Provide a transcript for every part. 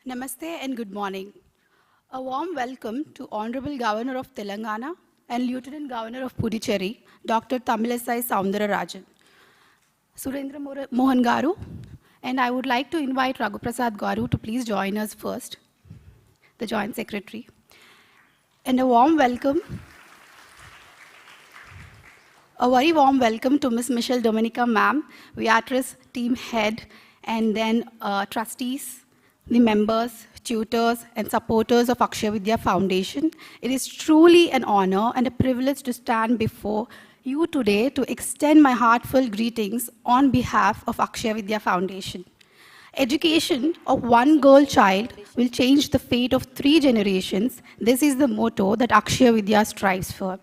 Namaste and good morning. A warm welcome to Honorable Governor of Telangana and Lieutenant Governor of Puducherry, Dr. Tamilisai Soundararajan, Surendra Mohan Garu, and I would like to invite Raghu Prasad Garu to please join us first, the Joint Secretary. And a very warm welcome to Ms. Michelle Dominica, ma'am, Viatris team head, and then trustees, the members, tutors, and supporters of Akshaya Vidya Foundation. It is truly an honor and a privilege to stand before you today to extend my heartfelt greetings on behalf of Akshaya Vidya Foundation. Education of one girl child will change the fate of 3 generations. This is the motto that Akshaya Vidya strives for.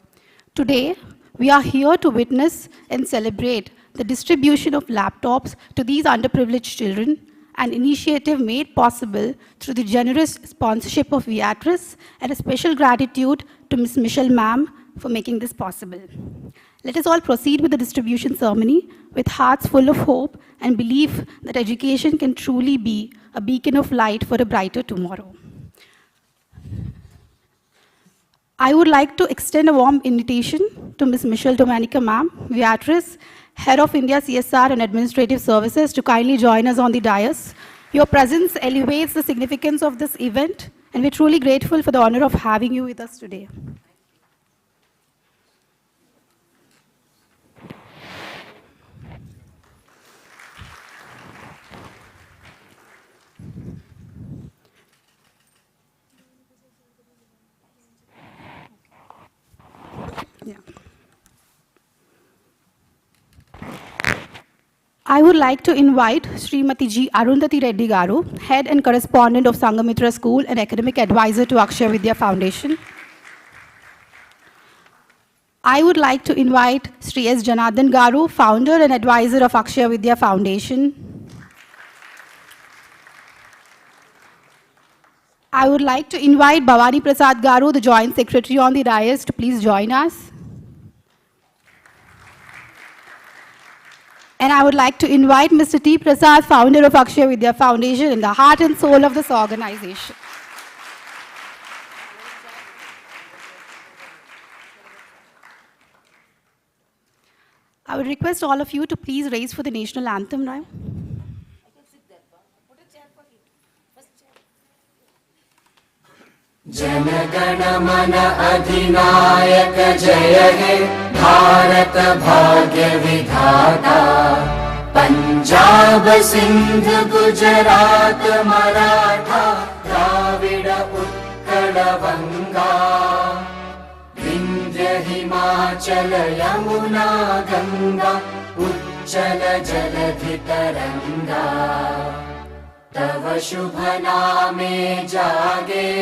Today, we are here to witness and celebrate the distribution of laptops to these underprivileged children, an initiative made possible through the generous sponsorship of Viatris, and a special gratitude to Ms. Michelle ma'am for making this possible. Let us all proceed with the distribution ceremony with hearts full of hope and belief that education can truly be a beacon of light for a brighter tomorrow. I would like to extend a warm invitation to Ms. Michelle Dominica ma'am, Viatris, Head of India CSR and Administrative Services, to kindly join us on the dais. Your presence elevates the significance of this event, and we're truly grateful for the honor of having you with us today. Yeah. I would like to invite Srimati G. Arundhati Reddy Garu, Head and Correspondent of Sangamitra School and Academic Advisor to Akshaya Vidya Foundation. I would like to invite Sri S. Janardhan Garu, Founder and Advisor of Akshaya Vidya Foundation. I would like to invite Bhavani Prasad Garu, the Joint Secretary on the dais, to please join us. And I would like to invite Mr. T. Prasad, founder of Akshaya Vidya Foundation, and the heart and soul of this organization. I would request all of you to please raise for the national anthem now. Jana Gana मन अधिनायक जय हे भारत भाग्य विधाता पंजाब सिंध गुजरात मराठा द्राविड उत्कल गंगा विंध्य हिमाचल यमुना गंगा उच्चल जलधि तरंगा तव शुभ नामे जागे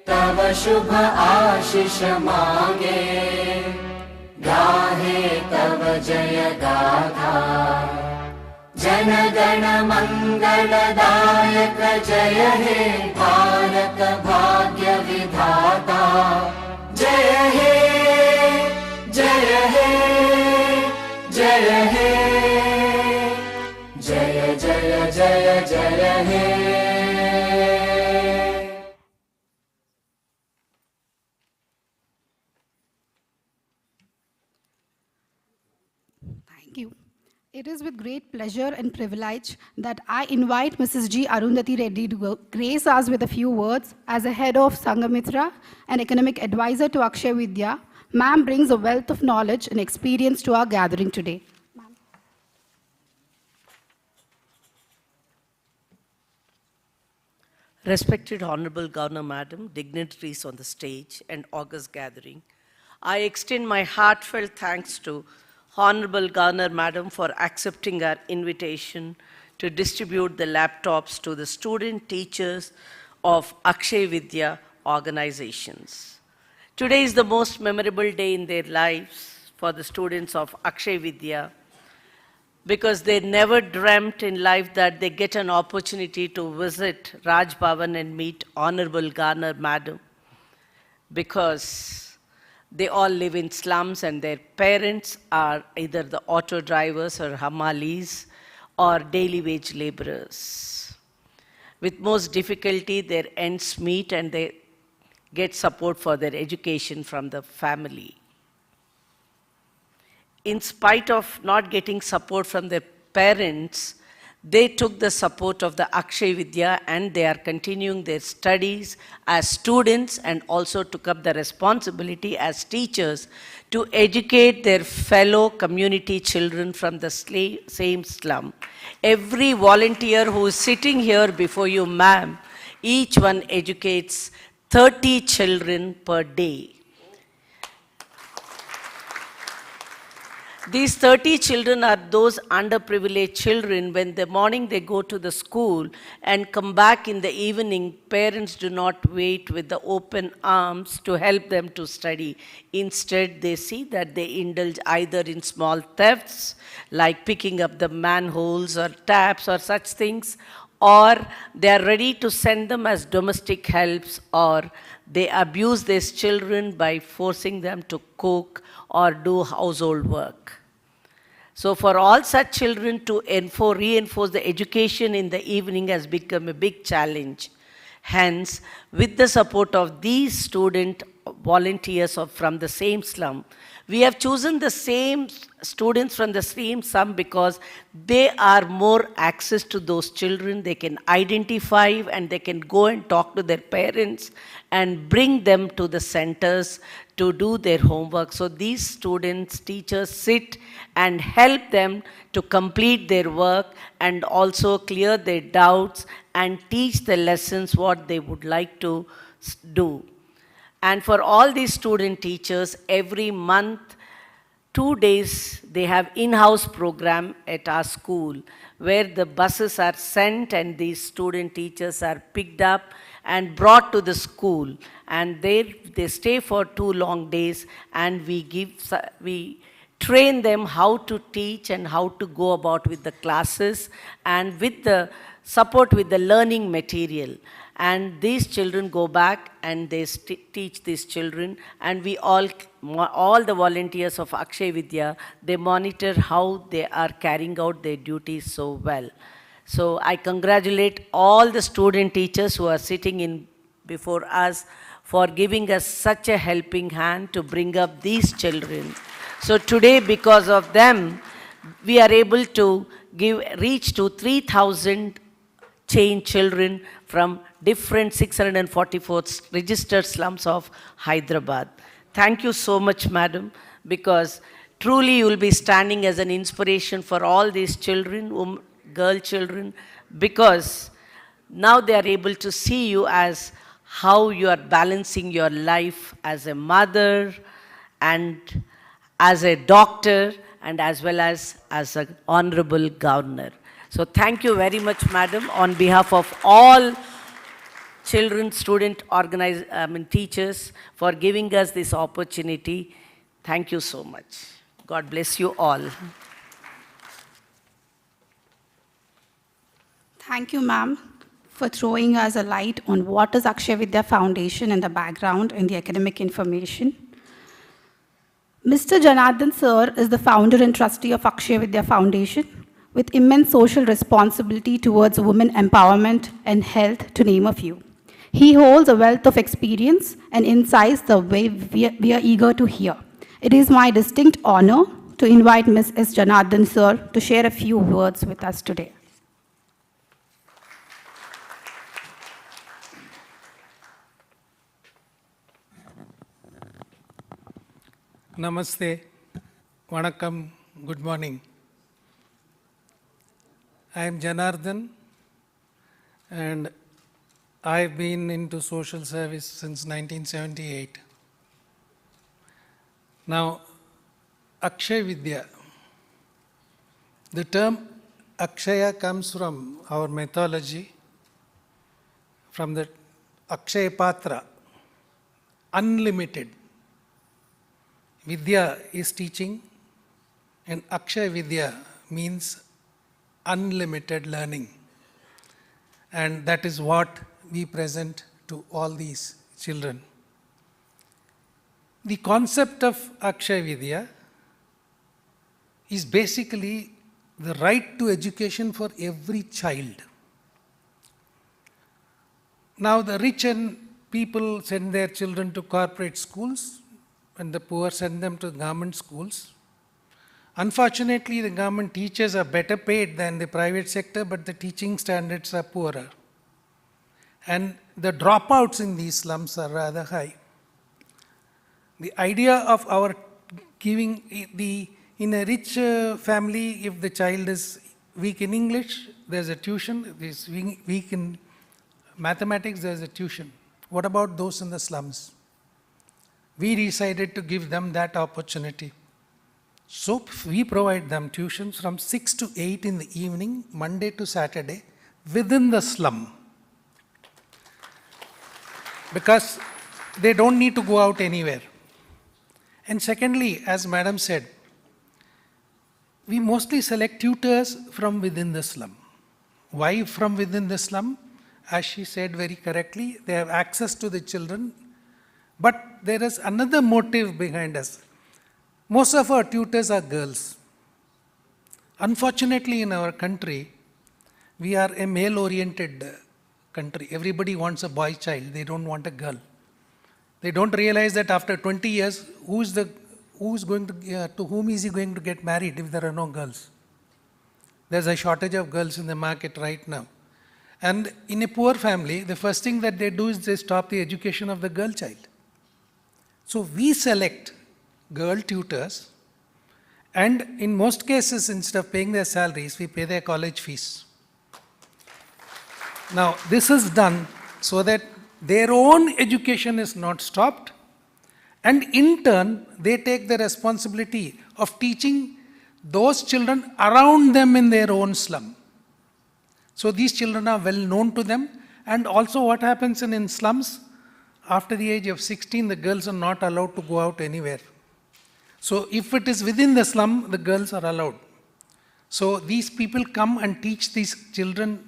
तव शुभ आशीष मांगे गाहे तव जय गाथा जन गण मंगलदायक जय हे भारत भाग्य विधाता जय हे जय हे जय हे जय जय जय जय हे Thank you. It is with great pleasure and privilege that I invite Mrs. G. Arundhati Reddy to grace us with a few words. As a head of Sangamitra and economic advisor to Akshaya Vidya, ma'am brings a wealth of knowledge and experience to our gathering today. Respected Honorable Governor Madam, dignitaries on the stage and august gathering, I extend my heartfelt thanks to Honorable Governor Madam for accepting our invitation to distribute the laptops to the student teachers of Akshaya Vidya organizations. Today is the most memorable day in their lives for the students of Akshaya Vidya because they never dreamt in life that they get an opportunity to visit Raj Bhavan and meet Honorable Governor Madam, because they all live in slums and their parents are either the auto drivers or hamalis or daily wage laborers. With most difficulty, their ends meet and they get support for their education from the family. In spite of not getting support from their parents, they took the support of the Akshaya Vidya and they are continuing their studies as students and also took up the responsibility as teachers to educate their fellow community children from the same slum. Every volunteer who is sitting here before you, ma'am, each one educates 30 children per day. These 30 children are those underprivileged children. When the morning they go to the school and come back in the evening, parents do not wait with the open arms to help them to study. Instead, they see that they indulge either in small thefts, like picking up the manholes or taps or such things, or they are ready to send them as domestic helps, or they abuse these children by forcing them to cook or do household work. So for all such children to reinforce the education in the evening has become a big challenge. Hence, with the support of these student volunteers from the same slum, we have chosen the same students from the same slum because they are more access to those children. They can identify and they can go and talk to their parents and bring them to the centers to do their homework. So these students, teachers sit and help them to complete their work and also clear their doubts and teach the lessons what they would like to do. And for all these student teachers, every month, 2 days, they have in-house program at our school where the buses are sent and these student teachers are picked up and brought to the school. And they stay for 2 long days and we train them how to teach and how to go about with the classes and with the support with the learning material. And these children go back and they teach these children, and we all the volunteers of Akshaya Vidya, they monitor how they are carrying out their duties so well. So I congratulate all the student teachers who are sitting in before us for giving us such a helping hand to bring up these children. So today, because of them, we are able to reach to 3,000 chained children from different 644 registered slums of Hyderabad. Thank you so much, madam, because truly you will be standing as an inspiration for all these children, girl children, because now they are able to see you as how you are balancing your life as a mother and as a doctor and as well as an honorable governor. So thank you very much, madam, on behalf of all children, student, teachers for giving us this opportunity. Thank you so much. God bless you all. Thank you, ma'am, for throwing us a light on what is Akshaya Vidya Foundation and the background and the academic information. Mr. Janardhan sir is the founder and trustee of Akshaya Vidya Foundation with immense social responsibility towards women empowerment and health, to name a few. He holds a wealth of experience and insights the way we are eager to hear. It is my distinct honor to invite Ms. S. Janardhan sir to share a few words with us today. Namaste, Vanakkam, good morning. I am Janardhan and I've been into social service since 1978. Now, Akshaya Vidya. The term Akshaya comes from our mythology, from the Akshaya Patra, unlimited. Vidya is teaching, and Akshaya Vidya means unlimited learning. And that is what we present to all these children. The concept of Akshaya Vidya is basically the right to education for every child. Now the rich and people send their children to corporate schools, and the poor send them to government schools. Unfortunately, the government teachers are better paid than the private sector, but the teaching standards are poorer. And the dropouts in these slums are rather high. The idea of our giving in a rich family, if the child is weak in English, there's a tuition. If he's weak in mathematics, there's a tuition. What about those in the slums? We decided to give them that opportunity. So we provide them tuitions from 6 to 8 in the evening, Monday to Saturday, within the slum. Because they don't need to go out anywhere. And secondly, as Madam said, we mostly select tutors from within the slum. Why from within the slum? As she said very correctly, they have access to the children. But there is another motive behind us. Most of our tutors are girls. Unfortunately, in our country, we are a male-oriented country. Everybody wants a boy child. They don't want a girl. They don't realize that after 20 years, to whom is he going to get married if there are no girls? There's a shortage of girls in the market right now. And in a poor family, the first thing that they do is they stop the education of the girl child. So we select girl tutors, and in most cases, instead of paying their salaries, we pay their college fees. Now, this is done so that their own education is not stopped, and in turn, they take the responsibility of teaching those children around them in their own slum. So these children are well known to them, and also what happens in slums, after the age of 16, the girls are not allowed to go out anywhere. So if it is within the slum, the girls are allowed. So these people come and teach these children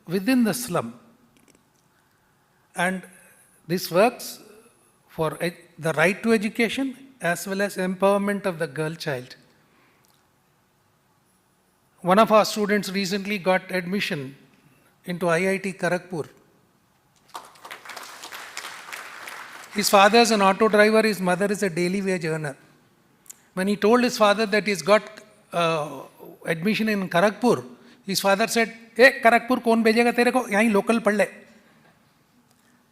within the slum. And this works for the right to education as well as empowerment of the girl child. One of our students recently got admission into IIT Kharagpur. His father is an auto driver, his mother is a daily wage earner. When he told his father that he's got admission in Kharagpur, his father said, "Hey, Kharagpur kaun bhejega tere ko? Yahi local pad le."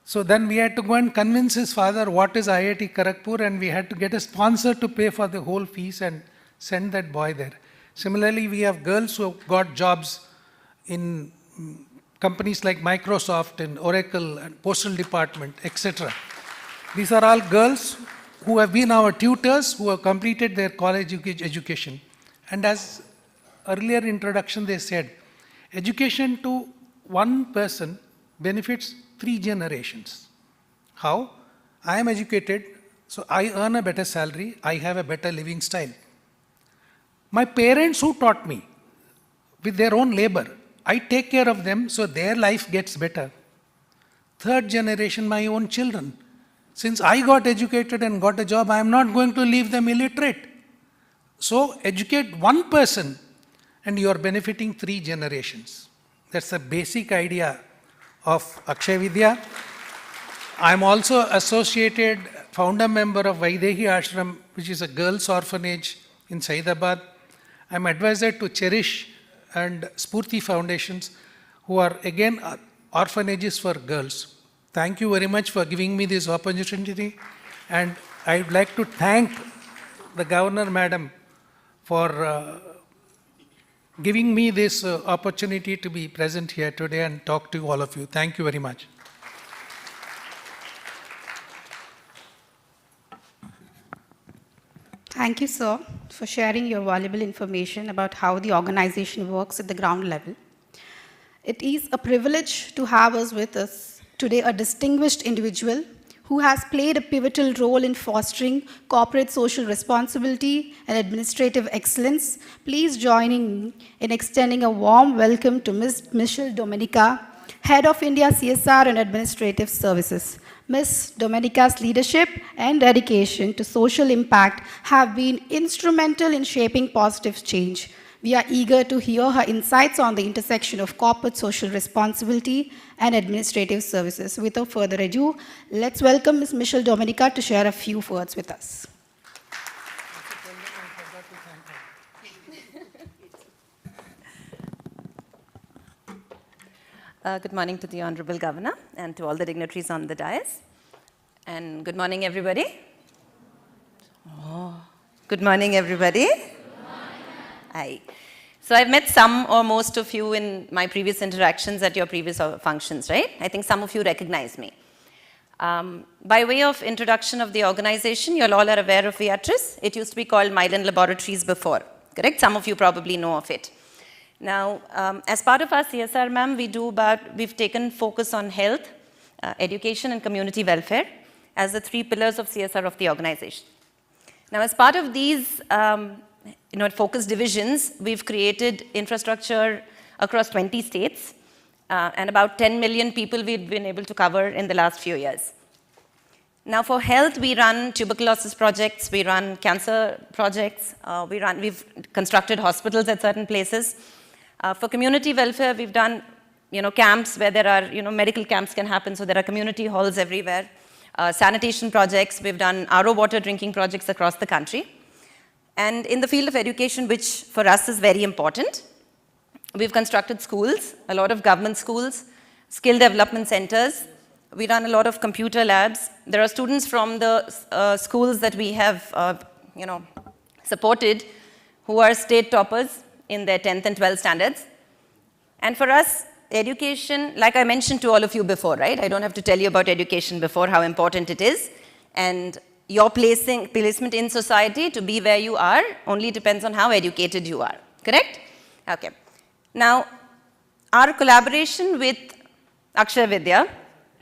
So then we had to go and convince his father what is IIT Kharagpur, and we had to get a sponsor to pay for the whole fees and send that boy there. Similarly, we have girls who have got jobs in companies like Microsoft and Oracle and Postal Department, etc. These are all girls who have been our tutors, who have completed their college education. And as earlier introduction they said, education to one person benefits 3 generations. How? I am educated, so I earn a better salary, I have a better living style. My parents who taught me with their own labor, I take care of them so their life gets better. 3rd generation, my own children. Since I got educated and got a job, I am not going to leave them illiterate. So educate one person and you are benefiting 3 generations. That's the basic idea of Akshaya Vidya. I am also associated founder member of Vaidehi Ashram, which is a girls' orphanage in Saidabad. I am advisor to Cherish and Spurti Foundations, who are again orphanages for girls. Thank you very much for giving me this opportunity, and I would like to thank the Governor Madam for giving me this opportunity to be present here today and talk to all of you. Thank you very much. Thank you, sir, for sharing your valuable information about how the organization works at the ground level. It is a privilege to have us with us today a distinguished individual who has played a pivotal role in fostering corporate social responsibility and administrative excellence. Please join me in extending a warm welcome to Ms. Michelle Domenica, Head of India CSR and Administrative Services. Ms. Domenica's leadership and dedication to social impact have been instrumental in shaping positive change. We are eager to hear her insights on the intersection of corporate social responsibility and administrative services. Without further ado, let's welcome Ms. Michelle Domenica to share a few words with us. Good morning to the Honorable Governor and to all the dignitaries on the dais. And good morning, everybody. Good morning, everybody. Hi. So I've met some or most of you in my previous interactions at your previous functions, right? I think some of you recognize me. By way of introduction of the organization, you all are aware of Viatris. It used to be called Mylan Laboratories before, correct? Some of you probably know of it. Now, as part of our CSR, ma'am, we've taken focus on health, education, and community welfare as the 3 pillars of CSR of the organization. Now, as part of these focus divisions, we've created infrastructure across 20 states and about 10 million people we've been able to cover in the last few years. Now, for health, we run tuberculosis projects, we run cancer projects, we've constructed hospitals at certain places. For community welfare, we've done camps where there are, medical camps can happen, so there are community halls everywhere. Sanitation projects, we've done RO water drinking projects across the country. And in the field of education, which for us is very important, we've constructed schools, a lot of government schools, skill development centers. We run a lot of computer labs. There are students from the schools that we have, supported who are state toppers in their 10th and 12th standards. And for us, education, like I mentioned to all of you before, right? I don't have to tell you about education before, how important it is. And your placement in society to be where you are only depends on how educated you are, correct? Okay. Now, our collaboration with Akshaya Vidya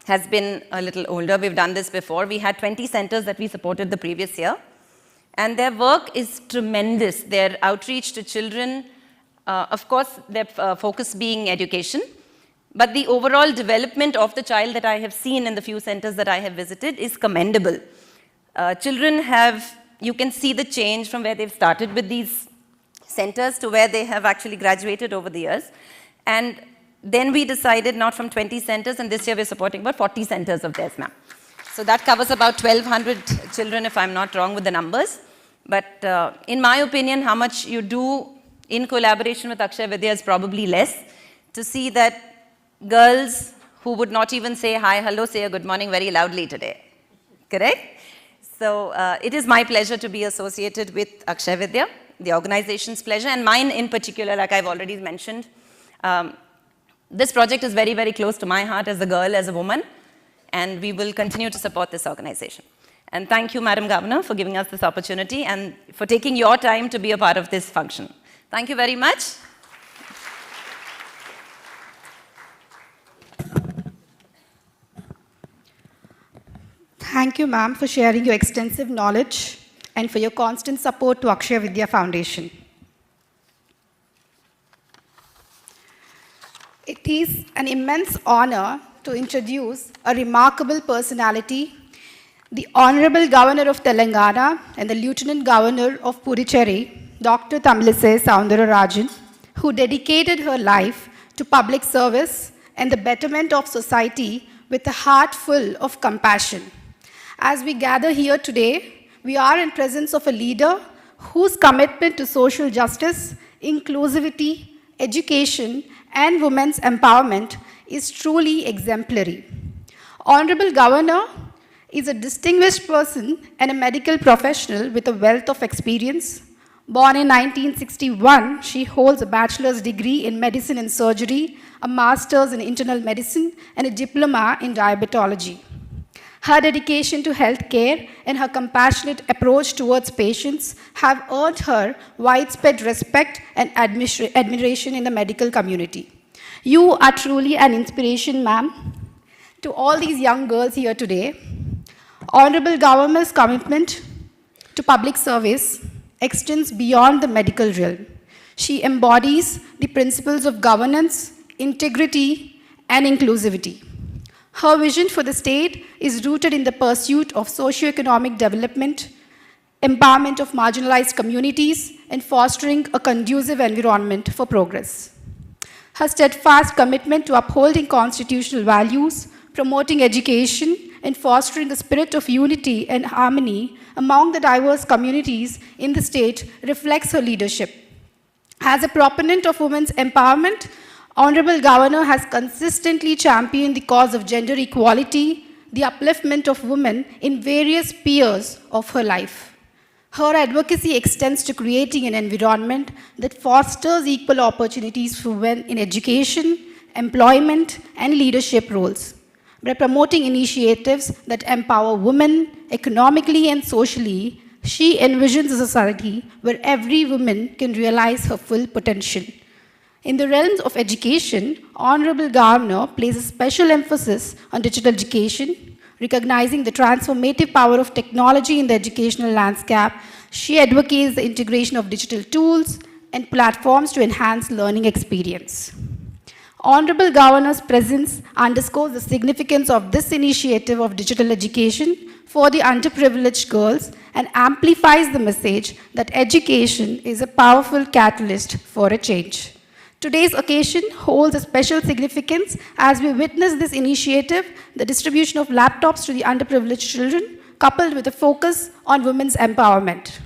has been a little older. We've done this before. We had 20 centers that we supported the previous year. And their work is tremendous. Their outreach to children, of course, their focus being education, but the overall development of the child that I have seen in the few centers that I have visited is commendable. Children you can see the change from where they've started with these centers to where they have actually graduated over the years. And then we decided not from 20 centers, and this year we're supporting about 40 centers of theirs, ma'am. So that covers about 1,200 children, if I'm not wrong with the numbers. But in my opinion, how much you do in collaboration with Akshaya Vidya is probably less. To see that girls who would not even say hi, hello, say a good morning very loudly today, correct? So it is my pleasure to be associated with Akshaya Vidya, the organization's pleasure, and mine in particular, like I've already mentioned. This project is very, very close to my heart as a girl, as a woman, and we will continue to support this organization. And thank you, Madam Governor, for giving us this opportunity and for taking your time to be a part of this function. Thank you very much. Thank you, ma'am, for sharing your extensive knowledge and for your constant support to Akshaya Vidya Foundation. It is an immense honor to introduce a remarkable personality, the Honorable Governor of Telangana and the Lieutenant Governor of Puducherry, Dr. Tamilisai Soundararajan, who dedicated her life to public service and the betterment of society with a heart full of compassion. As we gather here today, we are in presence of a leader whose commitment to social justice, inclusivity, education, and women's empowerment is truly exemplary. Honorable Governor is a distinguished person and a medical professional with a wealth of experience. Born in 1961, she holds a bachelor's degree in medicine and surgery, a master's in internal medicine, and a diploma in diabetology. Her dedication to healthcare and her compassionate approach towards patients have earned her widespread respect and admiration in the medical community. You are truly an inspiration, ma'am, to all these young girls here today. Honorable Governor's commitment to public service extends beyond the medical realm. She embodies the principles of governance, integrity, and inclusivity. Her vision for the state is rooted in the pursuit of socio-economic development, empowerment of marginalized communities, and fostering a conducive environment for progress. Her steadfast commitment to upholding constitutional values, promoting education, and fostering a spirit of unity and harmony among the diverse communities in the state reflects her leadership. As a proponent of women's empowerment, Honorable Governor has consistently championed the cause of gender equality, the upliftment of women in various spheres of her life. Her advocacy extends to creating an environment that fosters equal opportunities for women in education, employment, and leadership roles. By promoting initiatives that empower women economically and socially, she envisions a society where every woman can realize her full potential. In the realms of education, Honorable Governor places special emphasis on digital education, recognizing the transformative power of technology in the educational landscape. She advocates the integration of digital tools and platforms to enhance learning experience. Honorable Governor's presence underscores the significance of this initiative of digital education for the underprivileged girls and amplifies the message that education is a powerful catalyst for a change. Today's occasion holds a special significance as we witness this initiative, the distribution of laptops to the underprivileged children, coupled with a focus on women's empowerment.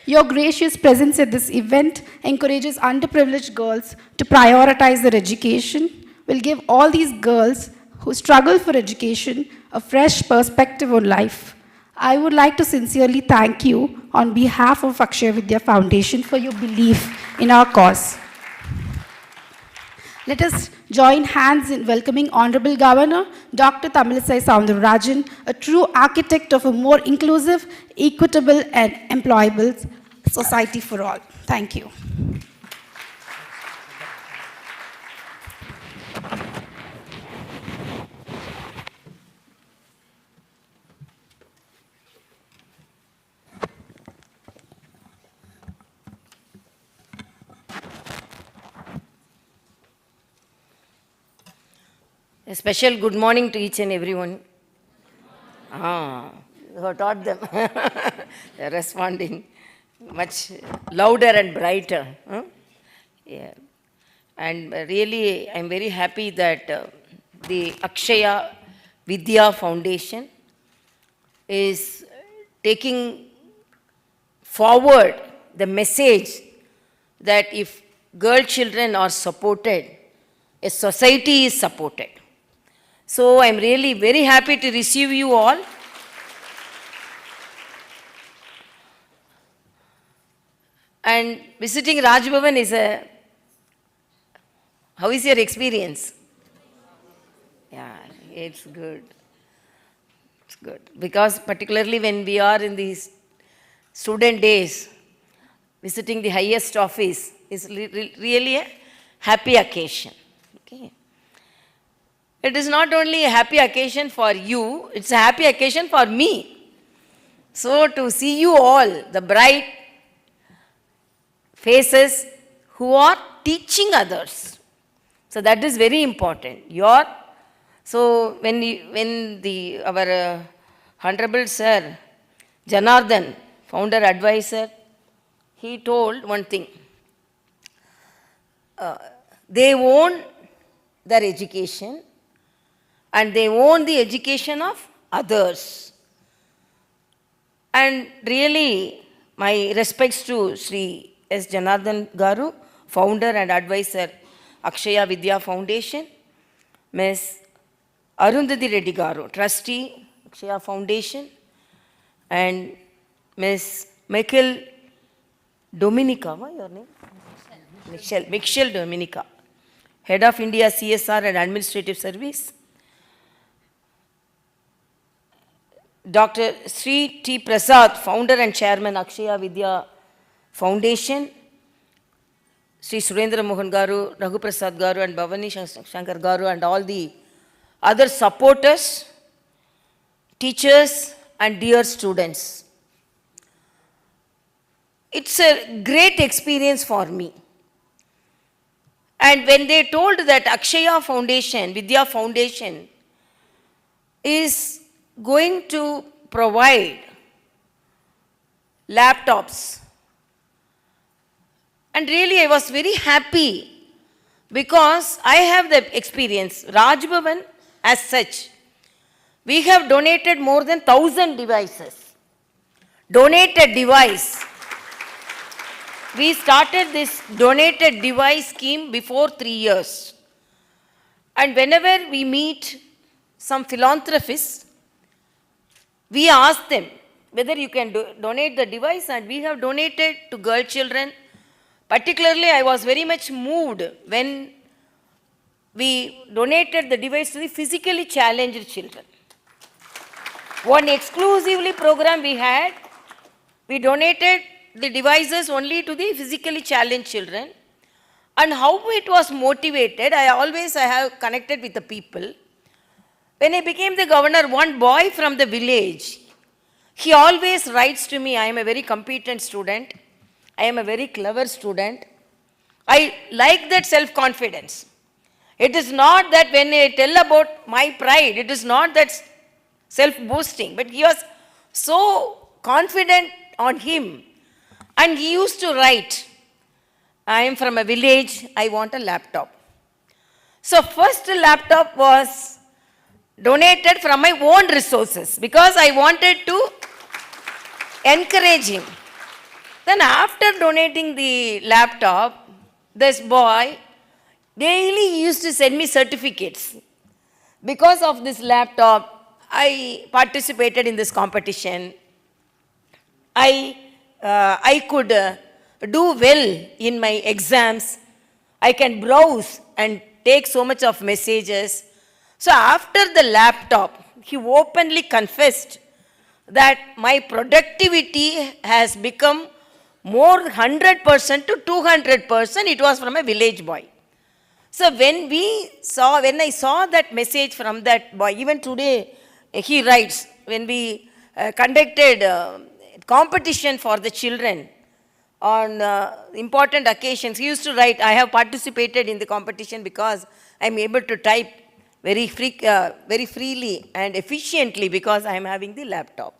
Your gracious presence at this event encourages underprivileged girls to prioritize their education, will give all these girls who struggle for education a fresh perspective on life. I would like to sincerely thank you on behalf of Akshaya Vidya Foundation for your belief in our cause. Let us join hands in welcoming Honorable Governor Dr. Tamilisai Soundararajan, a true architect of a more inclusive, equitable, and employable society for all. Thank you. A special good morning to each and everyone. You have taught them. They are responding much louder and brighter. Huh? Yeah. And really, I am very happy that the Akshaya Vidya Foundation is taking forward the message that if girl children are supported, a society is supported. So I'm really very happy to receive you all. And visiting Raj Bhavan is how is your experience? Yeah, it's good. It's good. Because particularly when we are in these student days, visiting the highest office is really a happy occasion. Okay. It is not only a happy occasion for you, it's a happy occasion for me. So to see you all, the bright faces who are teaching others. So that is very important. So when our Honorable Sir, Janardhan, founder advisor, he told one thing. They own their education and they own the education of others. And really, my respects to Sri S. Janardhan Garu, founder and advisor, Akshaya Vidya Foundation, Ms. Arundhati Reddy Garu, trustee, Akshaya Foundation, and Ms. Michael Dominica, what is your name? Michelle Dominica, Head of India CSR and Administrative Service, Dr. Sri T. Prasad, founder and chairman, Akshaya Vidya Foundation, Sri Surendra Mohan Garu, Raghu Prasad Garu, and Bhavani Shankar Garu, and all the other supporters, teachers, and dear students. It's a great experience for me. And when they told that Akshaya Foundation, Vidya Foundation, is going to provide laptops, and really I was very happy because I have the experience. Raj Bhavan as such, we have donated more than 1,000 devices. Donated device. We started this donated device scheme before 3 years. And whenever we meet some philanthropists, we ask them whether you can donate the device, and we have donated to girl children. Particularly, I was very much moved when we donated the device to the physically challenged children. One exclusively program we had, we donated the devices only to the physically challenged children. And how it was motivated, I have connected with the people. When I became the governor, one boy from the village, he always writes to me, I am a very competent student. I am a very clever student. I like that self-confidence. It is not that when I tell about my pride, it is not that self-boasting, but he was so confident on him. And he used to write, I am from a village, I want a laptop. So first laptop was donated from my own resources because I wanted to encourage him. Then after donating the laptop, this boy daily used to send me certificates. Because of this laptop, I participated in this competition. I could do well in my exams. I can browse and take so much of messages. So after the laptop, he openly confessed that my productivity has become more 100% to 200%. It was from a village boy. So when I saw that message from that boy, even today he writes, when we conducted competition for the children on important occasions, he used to write, I have participated in the competition because I am able to type very freely and efficiently because I am having the laptop.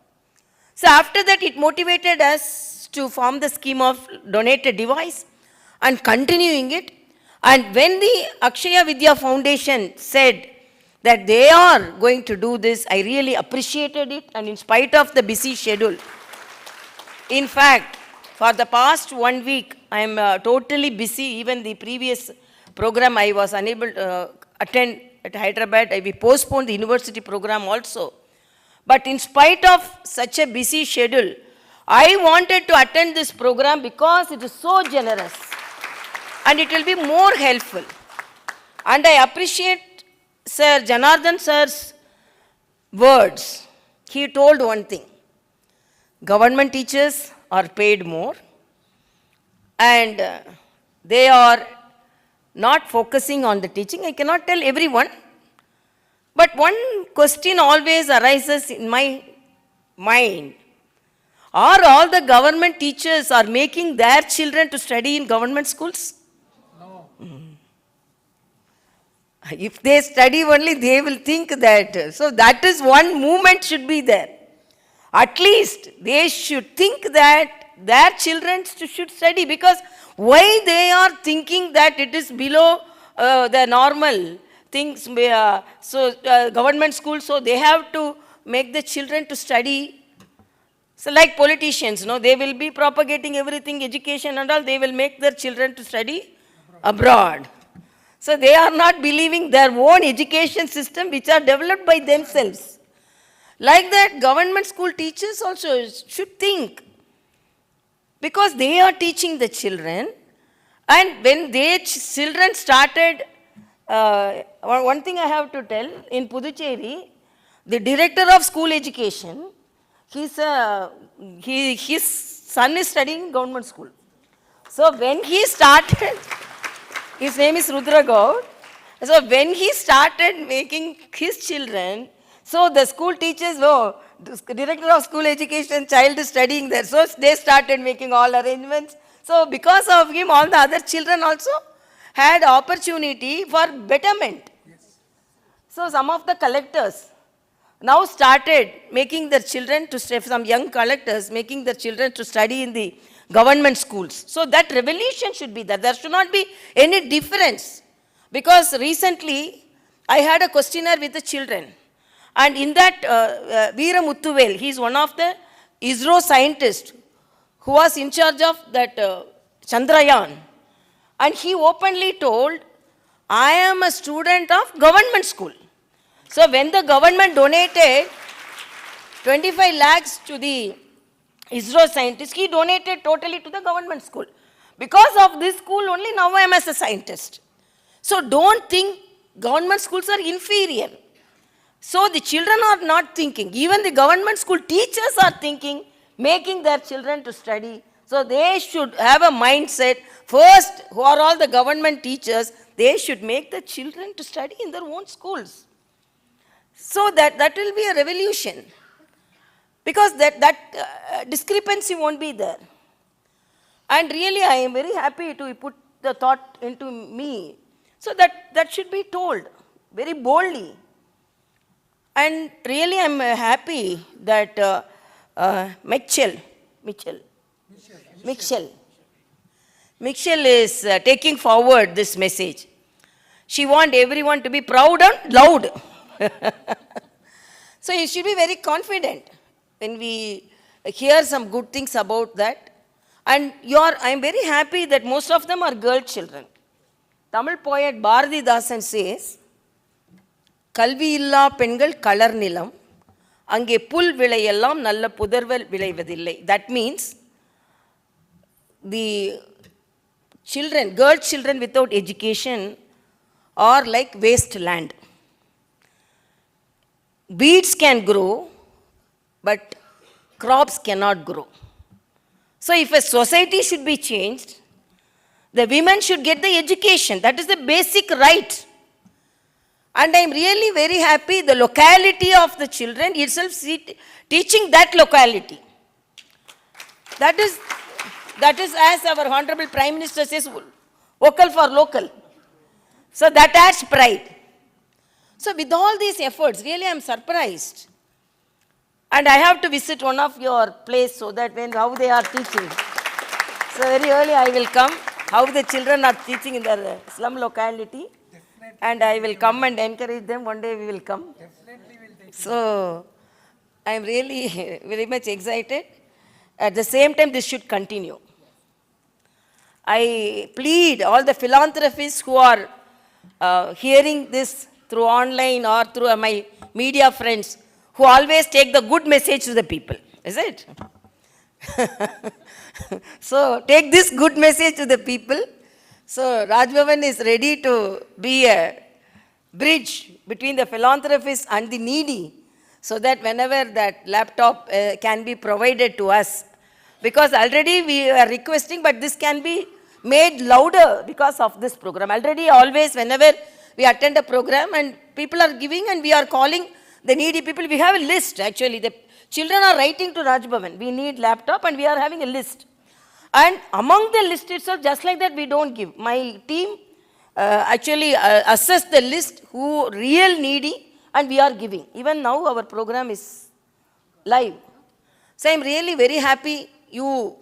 So after that, it motivated us to form the scheme of donated device and continuing it. And when the Akshaya Vidya Foundation said that they are going to do this, I really appreciated it. And in spite of the busy schedule, in fact, for the past 1 week, I am totally busy. Even the previous program I was unable to attend at Hyderabad. We postponed the university program also. But in spite of such a busy schedule, I wanted to attend this program because it is so generous and it will be more helpful. And I appreciate Sir Janardhan Sir's words. He told one thing: government teachers are paid more and they are not focusing on the teaching. I cannot tell everyone, but one question always arises in my mind. Are all the government teachers are making their children to study in government schools? No. If they study only, they will think that. So that is one movement should be there. At least they should think that their children should study, because why they are thinking that it is below the normal things, government schools, so they have to make the children to study. So like politicians, they will be propagating everything, education and all, they will make their children to study abroad. So they are not believing their own education system which are developed by themselves. Like that, government school teachers also should think, because they are teaching the children. And when their children started, one thing I have to tell, in Puducherry, the director of school education, his son is studying government school. So when he started, his name is Rudra Gaur. So when he started making his children, so the school teachers, the director of school education, child is studying there. So they started making all arrangements. So because of him, all the other children also had opportunity for betterment. So some of the collectors now started making their children to stay, some young collectors making their children to study in the government schools. So that revolution should be there. There should not be any difference. Because recently, I had a questionnaire with the children. And in that, Veera Muthuvel, he is one of the ISRO scientists who was in charge of that Chandrayaan. And he openly told, I am a student of government school. So when the government donated 25 lakhs to the ISRO scientist, he donated totally to the government school. Because of this school only, now I am as a scientist. So don't think government schools are inferior. So the children are not thinking. Even the government school teachers are thinking, making their children to study. So they should have a mindset. First, who are all the government teachers, they should make the children to study in their own schools. So that will be a revolution. Because that discrepancy won't be there. And really, I am very happy to put the thought into me. So that should be told very boldly. And really, I am happy that Mitchell is taking forward this message. She wants everyone to be proud and loud. So you should be very confident when we hear some good things about that. And I am very happy that most of them are girl children. Tamil poet Bharatidasan says, Kalvi illa pengal kalar nilam, ange pul vilayellam nalla pudarval vilayvadillai. That means the children, girl children without education are like wasteland. Weeds can grow, but crops cannot grow. So if a society should be changed, the women should get the education. That is the basic right. And I am really very happy the locality of the children itself teaching that locality. That is as our Honorable Prime Minister says, vocal for local. So that adds pride. So with all these efforts, really I am surprised. And I have to visit one of your place so that how they are teaching. So very early I will come, how the children are teaching in their slum locality. Definitely. And I will come and encourage them. One day we will come. Definitely will take so I am really very much excited. At the same time, this should continue. I plead all the philanthropists who are hearing this through online or through my media friends, who always take the good message to the people. Is it? So take this good message to the people. So Raj Bhavan is ready to be a bridge between the philanthropists and the needy, so that whenever that laptop can be provided to us, because already we are requesting, but this can be made louder because of this program. Already always whenever we attend a program and people are giving and we are calling the needy people, we have a list actually. The children are writing to Raj Bhavan, we need laptop, and we are having a list. And among the list itself, just like that, we don't give. My team actually assess the list who real needy, and we are giving. Even now our program is live. So I am really very happy.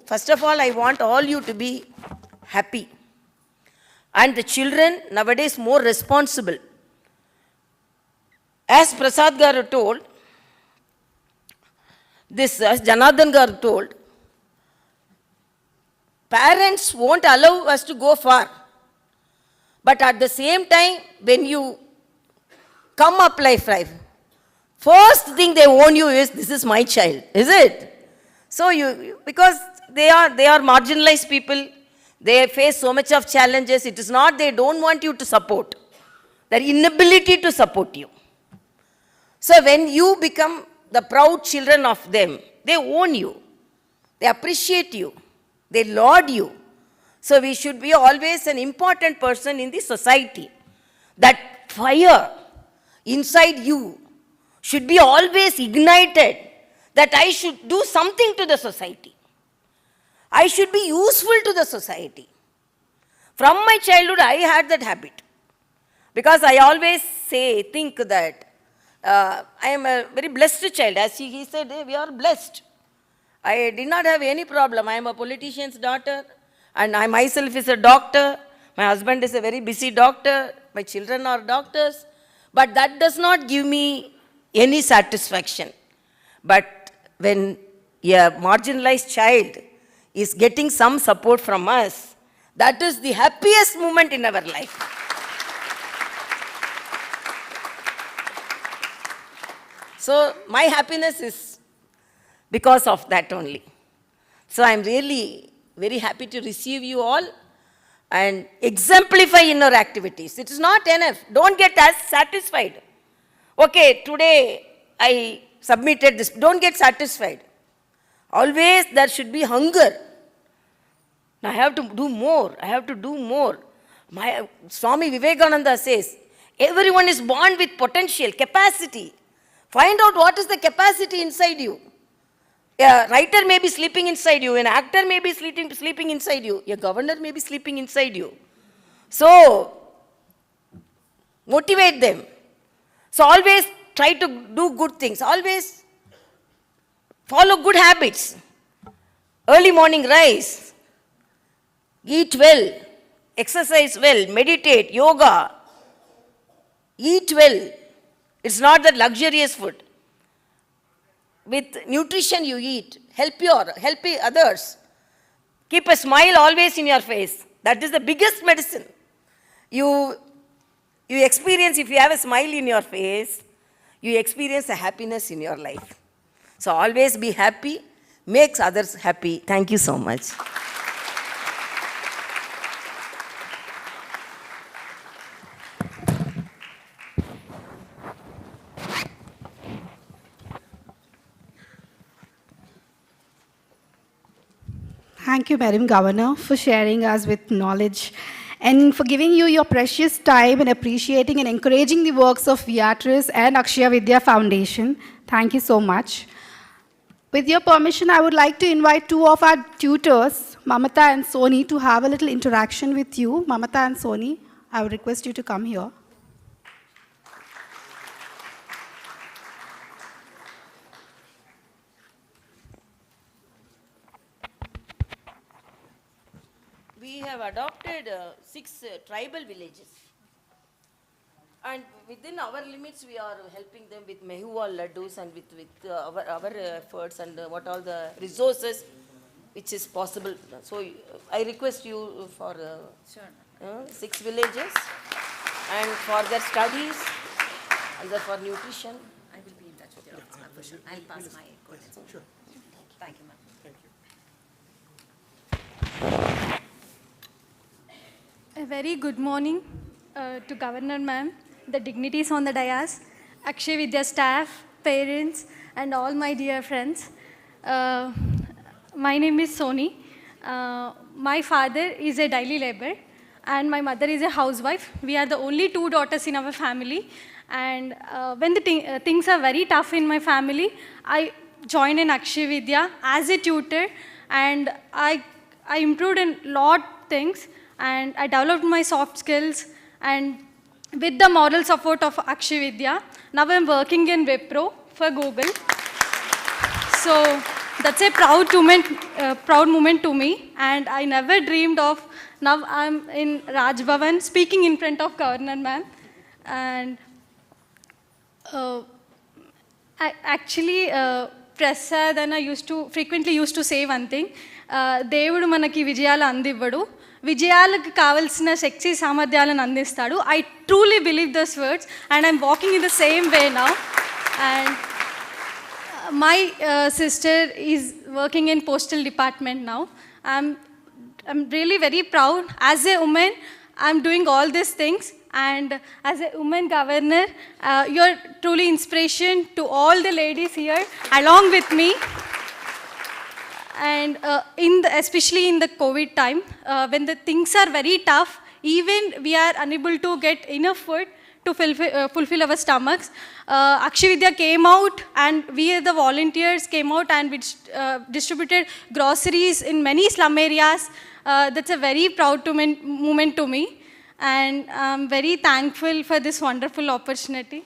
First of all, I want all you to be happy. And the children nowadays more responsible. As Prasad Garu told, as Janardhan Garu told, parents won't allow us to go far. But at the same time, when you come up life, first thing they warn you is, this is my child, is it? So because they are marginalized people, they face so much of challenges. It is not they don't want you to support, their inability to support you. So when you become the proud children of them, they own you, they appreciate you, they laud you. So we should be always an important person in the society. That fire inside you should be always ignited, that I should do something to the society. I should be useful to the society. From my childhood, I had that habit. Because I always think that I am a very blessed child. As he said, hey, we are blessed. I did not have any problem. I am a politician's daughter, and I myself is a doctor. My husband is a very busy doctor. My children are doctors. But that does not give me any satisfaction. But when a marginalized child is getting some support from us, that is the happiest moment in our life. So my happiness is because of that only. So I'm really very happy to receive you all and exemplify in your activities. It is not enough. Don't get as satisfied. Okay, today I submitted this. Don't get satisfied. Always there should be hunger. Now I have to do more. I have to do more. My Swami Vivekananda says, everyone is born with potential, capacity. Find out what is the capacity inside you. A writer may be sleeping inside you, an actor may be sleeping inside you, a governor may be sleeping inside you. So, motivate them. So always try to do good things. Always follow good habits. Early morning rise. Eat well. Exercise well. Meditate. Yoga. Eat well. It's not that luxurious food. With nutrition you eat. Help others. Keep a smile always in your face. That is the biggest medicine. You experience, if you have a smile in your face, you experience a happiness in your life. So always be happy, makes others happy. Thank you so much. Thank you, Madam Governor, for sharing us with knowledge and for giving you your precious time and appreciating and encouraging the works of Beatrice and Akshaya Vidya Foundation. Thank you so much. With your permission, I would like to invite two of our tutors, Mamata and Soni, to have a little interaction with you. Mamata and Soni, I would request you to come here. We have adopted 6 tribal villages. And within our limits, we are helping them with Mehuwa laddus and with our efforts and what all the resources which is possible. So I request you for 6 villages and for their studies and for nutrition. I will be in touch with you. For sure. I'll pass my coordinates. Sure. Thank you, ma'am. A very good morning to Governor Ma'am, the dignitaries on the dais, Akshaya Vidya staff, parents, and all my dear friends. My name is Soni. My father is a daily laborer, and my mother is a housewife. We are the only 2 daughters in our family. And when the things are very tough in my family, I joined in Akshaya Vidya as a tutor, and I improved in lot things. And I developed my soft skills, and with the moral support of Akshaya Vidya, now I'm working in Wipro for Google. So that's a proud moment to me, and I never dreamed of, now I'm in Raj Bhavan speaking in front of Governor Ma'am. And Prasad and I frequently used to say one thing, Devudu manaki vijayala andivvadu, విజయాలకు కావాల్సిన శక్తి సామర్థ్యాలను అందిస్తాడు. I truly believe those words, and I'm walking in the same way now. And my sister is working in postal department now. I'm really very proud. As a woman, I'm doing all these things, and as a woman governor, you're truly inspiration to all the ladies here along with me. And especially in the COVID time, when the things are very tough, even we are unable to get enough food to fulfill our stomachs. Akshaya Vidya came out, and we, the volunteers, came out and we distributed groceries in many slum areas. That's a very proud moment to me, and I'm very thankful for this wonderful opportunity.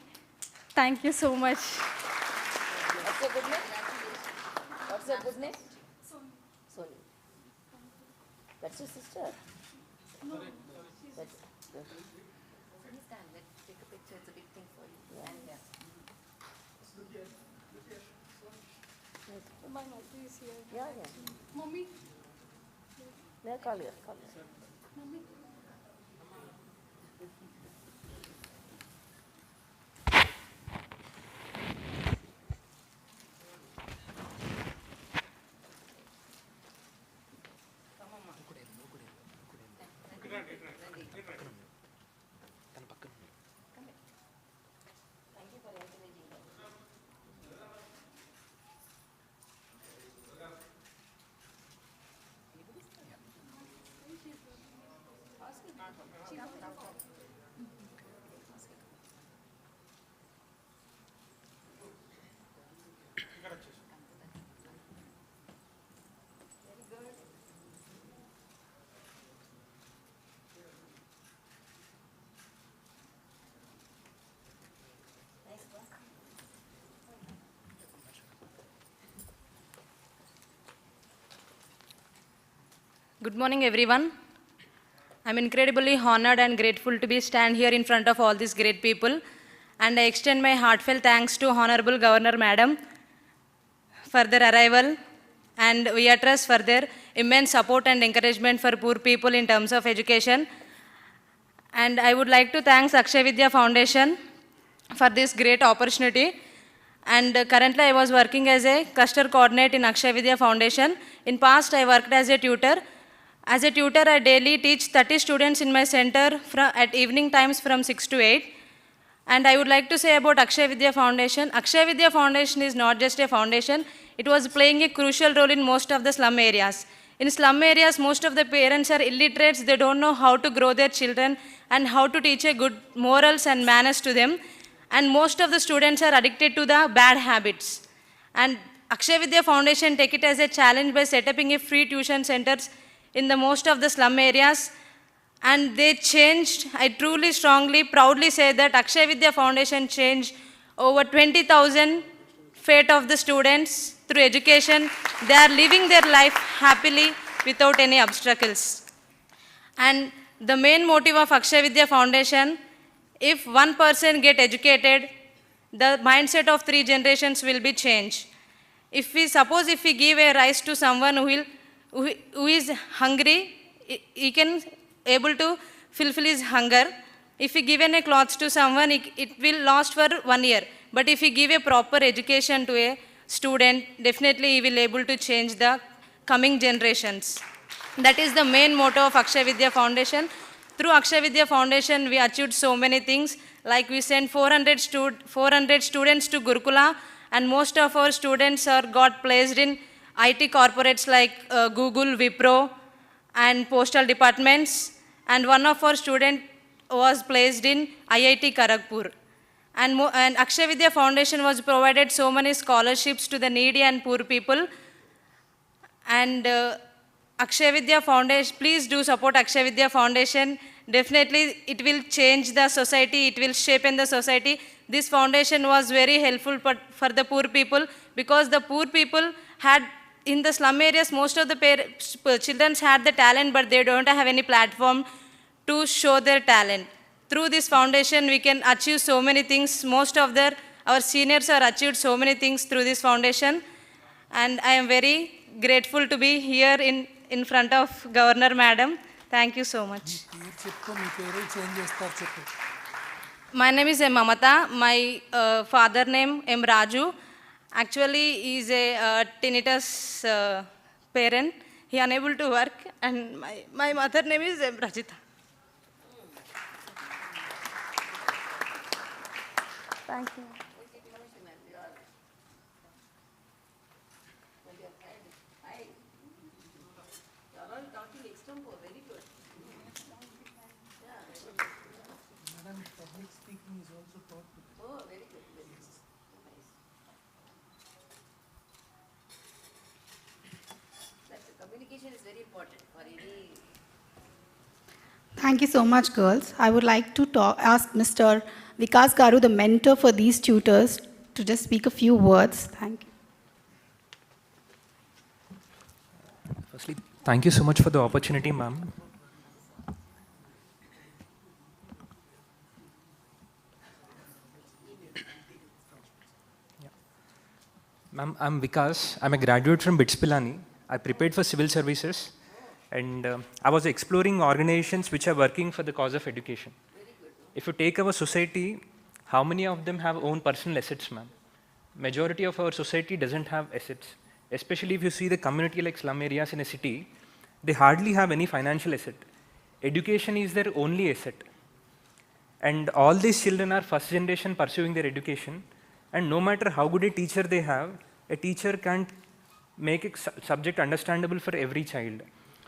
Thank you so much. What's your good name? What's your good name? Soni. That's your sister? No. That's good. Stand, let's take a picture. It's a big thing for you. Yeah. And, My mother is here. yeah. Mommy. Yeah, call her. Mommy. Good morning, everyone. I'm incredibly honored and grateful to be stand here in front of all these great people, and I extend my heartfelt thanks to Honorable Governor Madam for their arrival, and we trust for their immense support and encouragement for poor people in terms of education. And I would like to thank Akshaya Vidya Foundation for this great opportunity. And currently I was working as a cluster coordinator in Akshaya Vidya Foundation. In past I worked as a tutor. As a tutor, I daily teach 30 students in my center at evening times from 6 to 8. And I would like to say about Akshaya Vidya Foundation. Akshaya Vidya Foundation is not just a foundation, it was playing a crucial role in most of the slum areas. In slum areas, most of the parents are illiterates, they don't know how to grow their children and how to teach a good morals and manners to them. And most of the students are addicted to the bad habits. And Akshaya Vidya Foundation take it as a challenge by setting a free tuition centers in the most of the slum areas, and they changed. I truly, strongly, proudly say that Akshaya Vidya Foundation changed over 20,000 fate of the students through education. They are living their life happily without any obstacles. And the main motive of Akshaya Vidya Foundation, if one person get educated, the mindset of 3 generations will be changed. If we give a rice to someone who is hungry, he can able to fulfill his hunger. If we give a clothes to someone, it will last for 1 year. But if we give a proper education to a student, definitely he will able to change the coming generations. That is the main motto of Akshaya Vidya Foundation. Through Akshaya Vidya Foundation, we achieved so many things. Like we sent 400 students to Gurukula, and most of our students got placed in IT corporates like Google, Wipro, and postal departments. And one of our students was placed in IIT Kharagpur. And Akshaya Vidya Foundation was provided so many scholarships to the needy and poor people. And Akshaya Vidya Foundation, please do support Akshaya Vidya Foundation. Definitely it will change the society, it will shape in the society. This foundation was very helpful for the poor people, because the poor people had, in the slum areas, most of the children had the talent, but they don't have any platform to show their talent. Through this foundation, we can achieve so many things. Most of our seniors are achieved so many things through this foundation. And I am very grateful to be here in front of Governor Madam. Thank you so much. My name is Mamata. My father name is Raju. Actually, he is a tinnitus parent. He is unable to work, and my mother name is Rajita. Thank you. Communication is very important for any. Thank you so much, girls. I would like to ask Mr. Vikas Garu, the mentor for these tutors, to just speak a few words. Thank you. Firstly, thank you so much for the opportunity, ma'am. Ma'am, I'm Vikas. I'm a graduate from BITS Pilani. I prepared for civil services and I was exploring organizations which are working for the cause of education. If you take our society, how many of them have own personal assets, ma'am? Majority of our society doesn't have assets. Especially if you see the community like slum areas in a city, they hardly have any financial asset. Education is their only asset. And all these children are first generation pursuing their education. And no matter how good a teacher they have, a teacher can't make a subject understandable for every child.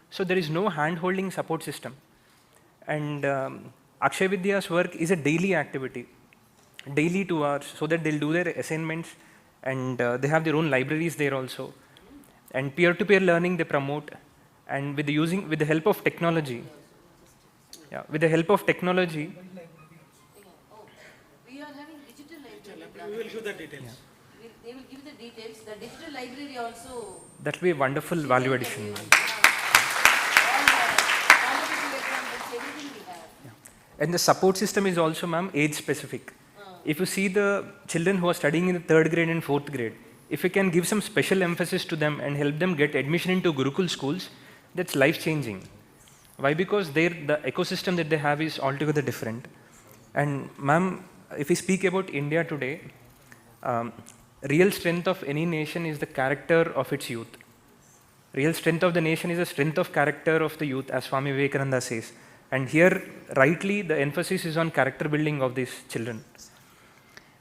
So there is no hand-holding support system. And Akshaya Vidya's work is a daily activity, daily 2 hours, so that they'll do their assignments and they have their own libraries there also. And peer-to-peer learning they promote. And with the help of technology, with the help of technology, We are having digital library. We will give the details. They will give the details. The digital library also. that will be a wonderful value addition. Ma'am. And the support system is also, ma'am, age specific. If you see the children who are studying in the 3rd grade and 4th grade, if you can give some special emphasis to them and help them get admission into Gurukul schools, that's life changing. Why? Because the ecosystem that they have is altogether different. And ma'am, if we speak about India today, real strength of any nation is the character of its youth. Real strength of the nation is the strength of character of the youth, as Swami Vivekananda says. And here, rightly, the emphasis is on character building of these children.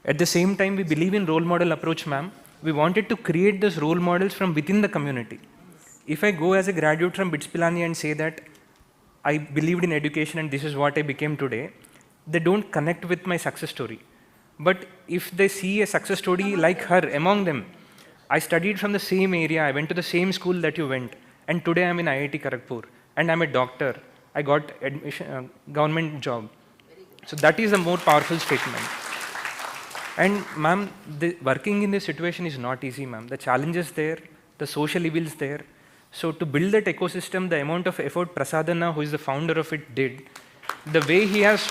At the same time, we believe in role model approach, ma'am. We wanted to create those role models from within the community. If I go as a graduate from BITS Pilani and say that I believed in education and this is what I became today, they don't connect with my success story. But if they see a success story like her among them, I studied from the same area, I went to the same school that you went, and today I'm in IIT Kharagpur, and I'm a doctor. I got admission, government job. So that is a more powerful statement. And ma'am, working in this situation is not easy, ma'am. The challenges there, the social evils there. So to build that ecosystem, the amount of effort Prasadana, who is the founder of it, did, the way he has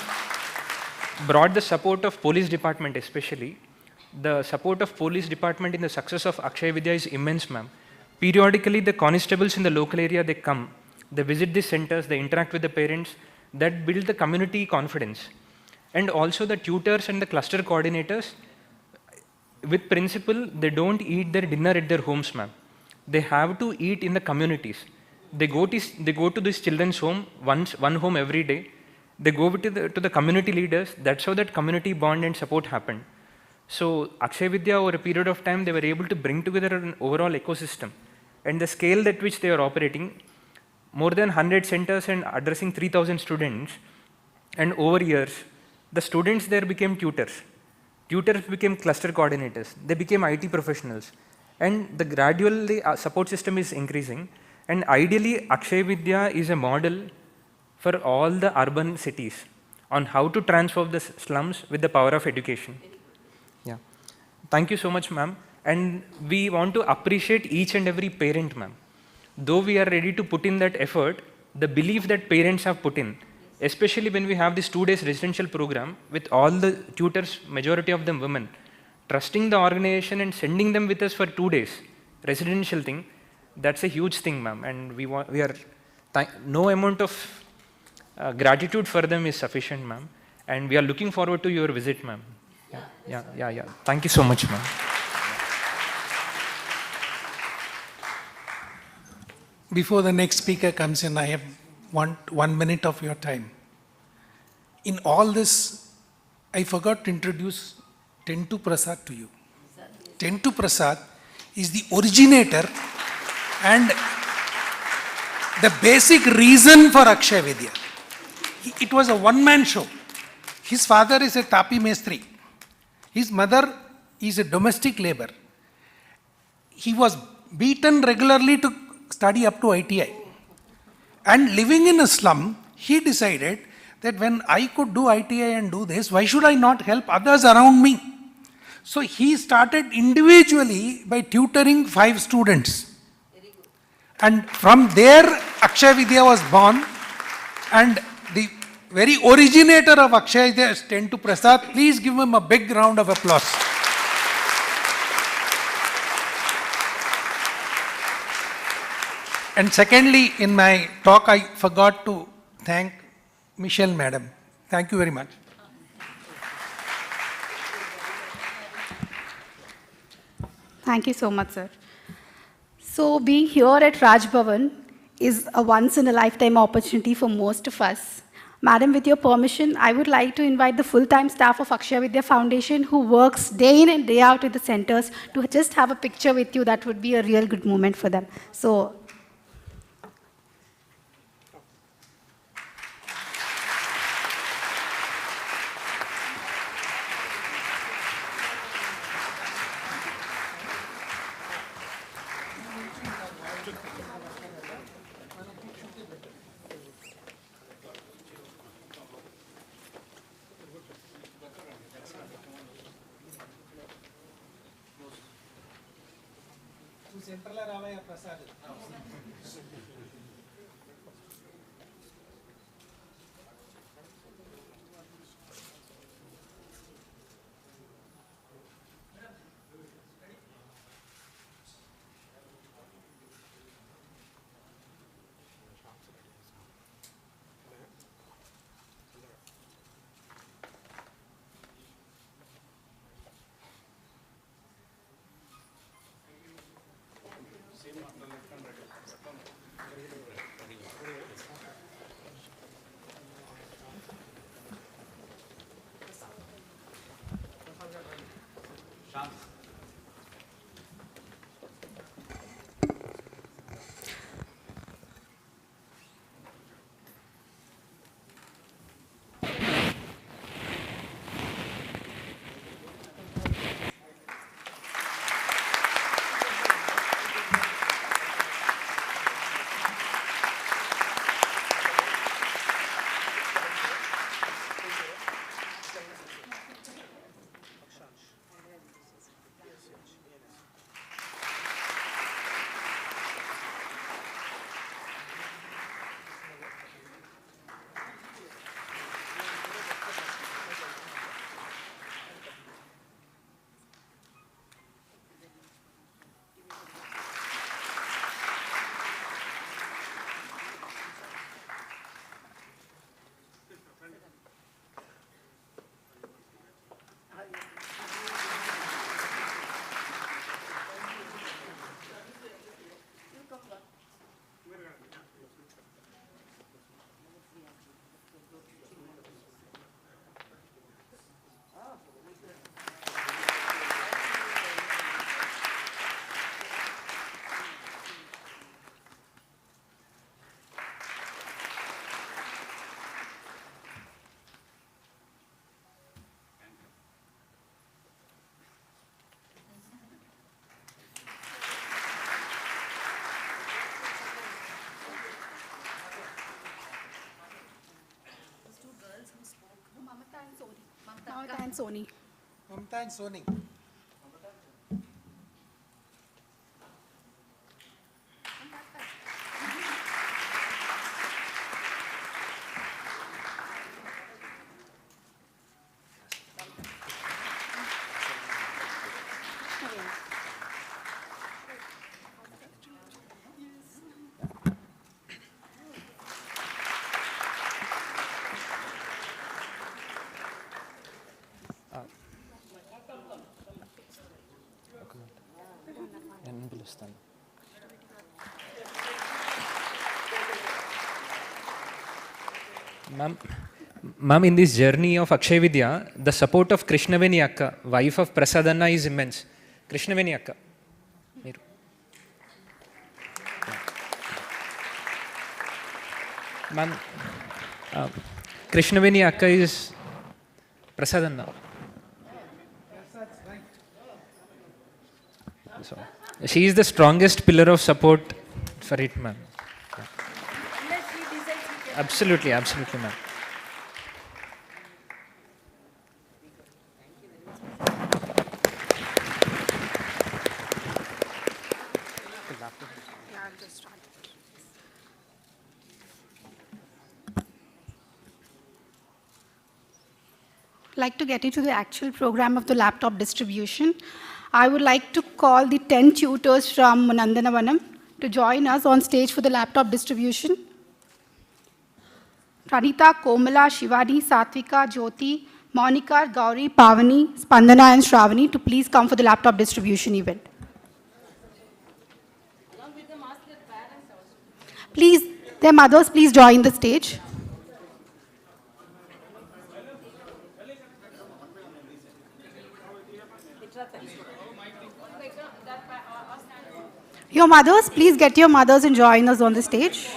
brought the support of police department especially, the support of police department in the success of Akshaya Vidya is immense, ma'am. Periodically, the constables in the local area, they come, they visit these centers, they interact with the parents, that build the community confidence. And also the tutors and the cluster coordinators, with principle, they don't eat their dinner at their homes, ma'am. They have to eat in the communities. They go to this children's home, one home every day. They go to the community leaders. That's how that community bond and support happened. So Akshaya Vidya, over a period of time, they were able to bring together an overall ecosystem. And the scale at which they are operating, more than 100 centers and addressing 3,000 students, and over years, the students there became tutors. Tutors became cluster coordinators. They became IT professionals. And the gradually support system is increasing. And ideally, Akshaya Vidya is a model for all the urban cities on how to transform the slums with the power of education. Yeah. Thank you so much, ma'am. And we want to appreciate each and every parent, ma'am. Though we are ready to put in that effort, the belief that parents have put in, especially when we have this 2 days residential program with all the tutors, majority of them women, trusting the organization and sending them with us for 2 days, residential thing, that's a huge thing, ma'am. And no amount of gratitude for them is sufficient, ma'am. And we are looking forward to your visit, ma'am. Yeah. Thank you so much, ma'am. Before the next speaker comes in, I have 1 minute of your time. In all this, I forgot to introduce Tentu Prasad to you. Tentu Prasad is the originator and the basic reason for Akshaya Vidya. It was a one-man show. His father is a tapi mestri. His mother is a domestic labor. He was beaten regularly to study up to ITI. And living in a slum, he decided that when I could do ITI and do this, why should I not help others around me? So he started individually by tutoring 5 students. And from there, Akshaya Vidya was born. And the very originator of Akshaya Vidya is Tentu Prasad. Please give him a big round of applause. And secondly, in my talk, I forgot to thank Michelle Madam. Thank you very much. Thank you so much, sir. So being here at Raj Bhavan is a once-in-a-lifetime opportunity for most of us. Madam, with your permission, I would like to invite the full-time staff of Akshaya Vidya Foundation who works day in and day out with the centers to just have a picture with you. That would be a real good moment for them. So. Mamata and Soni. Mamata and Soni. Ma'am, in this journey of Akshaya Vidya, the support of Krishnaveni Akka, wife of Prasadanna, is immense. Krishnaveni Akka. Ma'am, Krishnaveni Akka is Prasadanna. So, she is the strongest pillar of support for it, ma'am. Yeah. Absolutely, absolutely, ma'am. Like to get into the actual program of the laptop distribution, I would like to call the 10 tutors from Nandanavanam to join us on stage for the laptop distribution. Pranita, Komala, Shivani, Satvika, Jyoti, Monica, Gauri, Pavani, Spandana, and Shravani to please come for the laptop distribution event. Please, their mothers, please join the stage. Your mothers, please get your mothers and join us on the stage.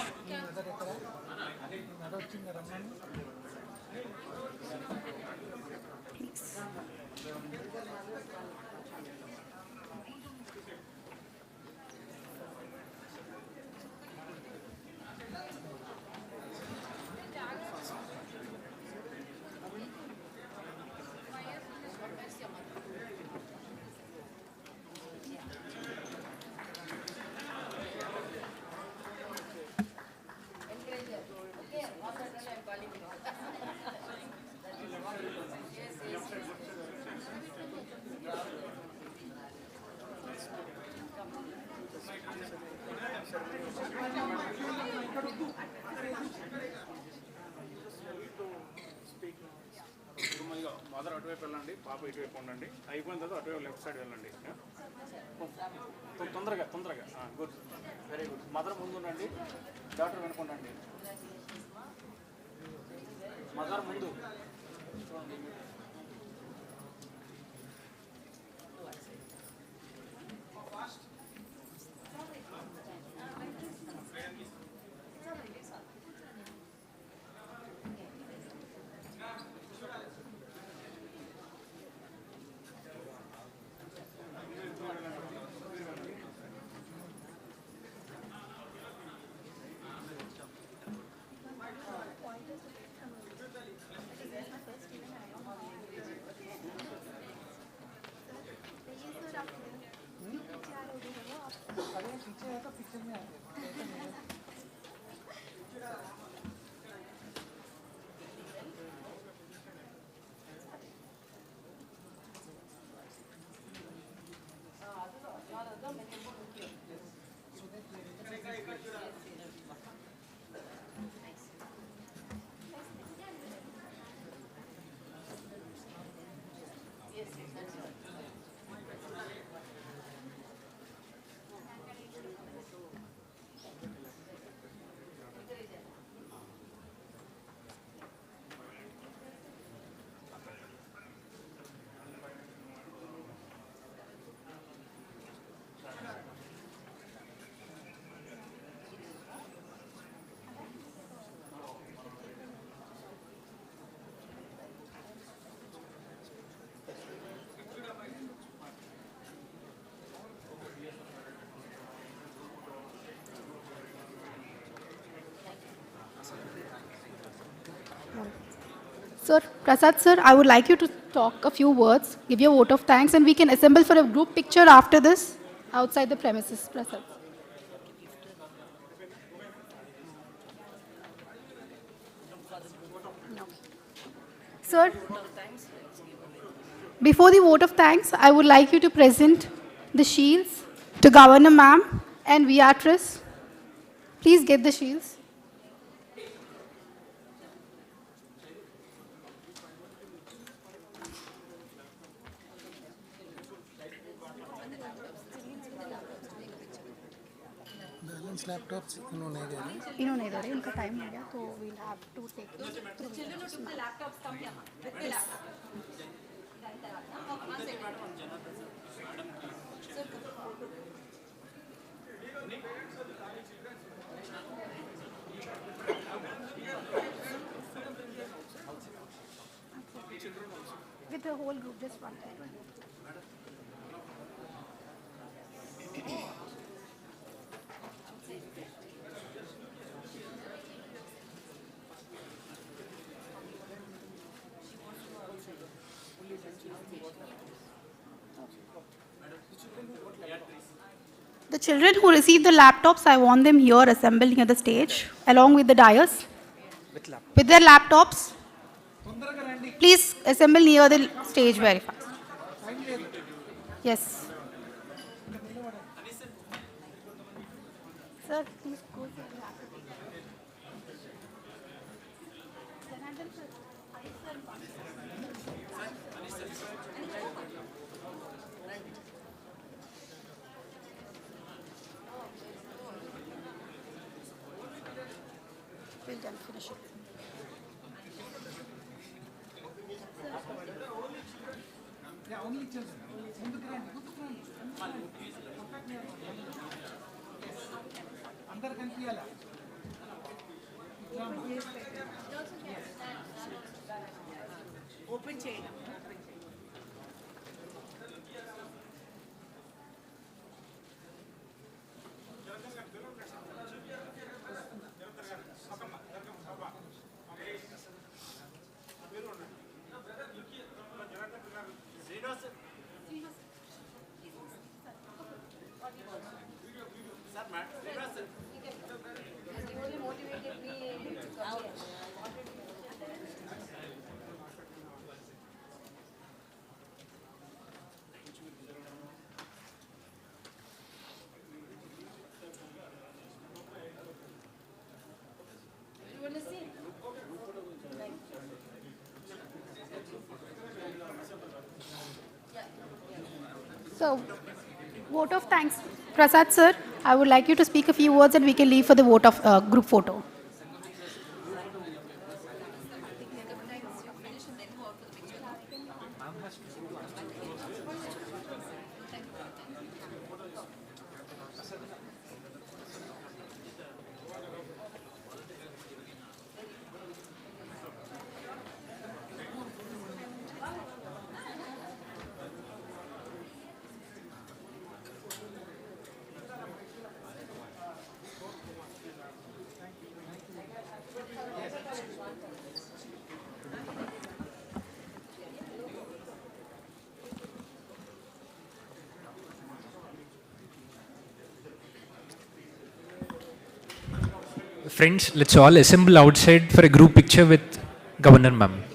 Mother అటువైపు వెళ్ళండి, పాప ఇటువైపు ఉండండి. అయిపోయిన తర్వాత అటువైపు left side వెళ్ళండి. తొందరగా తొందరగా. Good, very good. మదర్ ముందు ఉండండి, డాక్టర్ వెనుకుండండి. మదర్ ముందు చూడండి. Sir, Prasad sir, I would like you to talk a few words, give your vote of thanks, and we can assemble for a group picture after this outside the premises. Prasad. No. Sir, before the vote of thanks, I would like you to present the shields to Governor Ma'am and Beatrice. Please get the shields. Laptops इन्होंने दे रहे इन्होंने दे रहे उनका time हो गया तो we'll have to take With the whole group, just one time. The children who receive the laptops, I want them here assembled near the stage, along with the dais. With their laptops, please assemble near the stage very fast. Yes. Sir, please go to the laptop. We'll done, finish it. Open chain. So, vote of thanks. Prasad sir, I would like you to speak a few words and we can leave for the vote of group photo. Friends, let's all assemble outside for a group picture with Governor Ma'am.